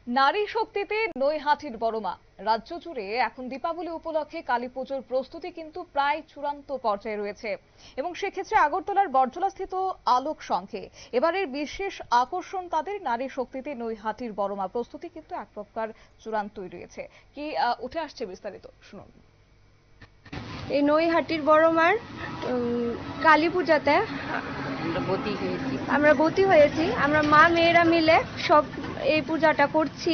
নারী শক্তিতে নৈহাটির বড় মা। রাজ্য জুড়ে এখন দীপাবলি উপলক্ষে কালী পুজোর প্রস্তুতি কিন্তু প্রায় চূড়ান্ত পর্যায়ে রয়েছে এবং সেক্ষেত্রে আগরতলার বটজলাস্থিত আলোক সংঘে এবারের বিশেষ আকর্ষণ তাদের নারী শক্তিতে নৈহাটির বড় মা। প্রস্তুতি কিন্তু এক প্রকার চূড়ান্তই রয়েছে। কি উঠে আসছে বিস্তারিত শুনুন। এই নৈহাটির বড় মার কালী পূজাতে আমরা ভর্তি হয়েছি। আমরা মা মেয়েরা মিলে সব এই পূজাটা করছি।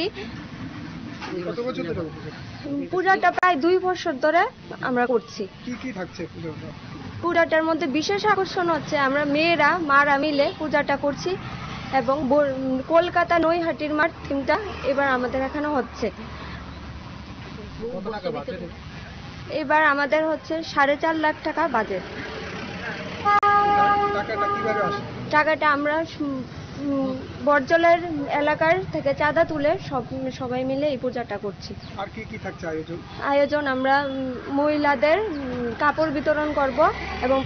পূজাটা প্রায় 2 বছর ধরে আমরা করছি। কি থাকছে পূজাটার মধ্যে বিশেষ আকর্ষণ হচ্ছে আমরা মেয়েরা মারা মিলে পূজাটা করছি এবং কলকাতা নৈহাটির মার থিমটা এবার আমাদের এখানে হচ্ছে। এবার আমাদের হচ্ছে 4.5 লাখ টাকা বাজেট। টাকাটা আমরা বটজলার এলাকার থেকে চাঁদা তুলে সবাই মিলে এই পূজাটা করছি। আর কি থাকছে আয়োজন আমরা মহিলাদের কাপড় বিতরণ করব এবং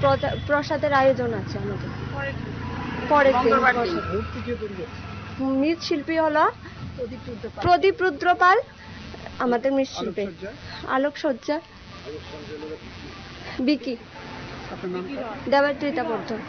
প্রসাদের আয়োজন আছে আমাদের। পরের দিন মৃৎশিল্পী হলো প্রদীপ রুদ্রপাল, আমাদের মৃৎশিল্পী। আলোকসজ্জা বিকি দেবাত্রিতা বর্ধন।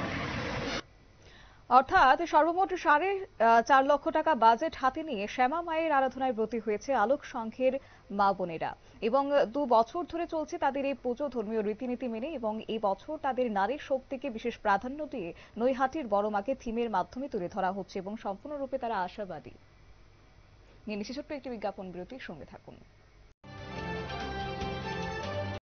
অর্থাৎ সর্বমোট 4.5 লক্ষ টাকা বাজেট হাতে নিয়ে শ্যামা মায়ের আরাধনায় ব্রতী হয়েছে আলোক সংঘের মা বোনেরা এবং 2 বছর ধরে চলছে তাদের এই পুজো ধর্মীয় রীতিনীতি মেনে এবং এই বছর তাদের নারী শক্তিকে বিশেষ প্রাধান্য দিয়ে নৈহাটির বড় মাকে থিমের মাধ্যমে তুলে ধরা হচ্ছে এবং সম্পূর্ণরূপে তারা আশাবাদী। নিয়ে নিচ্ছে ছোট্ট একটি বিজ্ঞাপন বিরতির সঙ্গে থাকুন।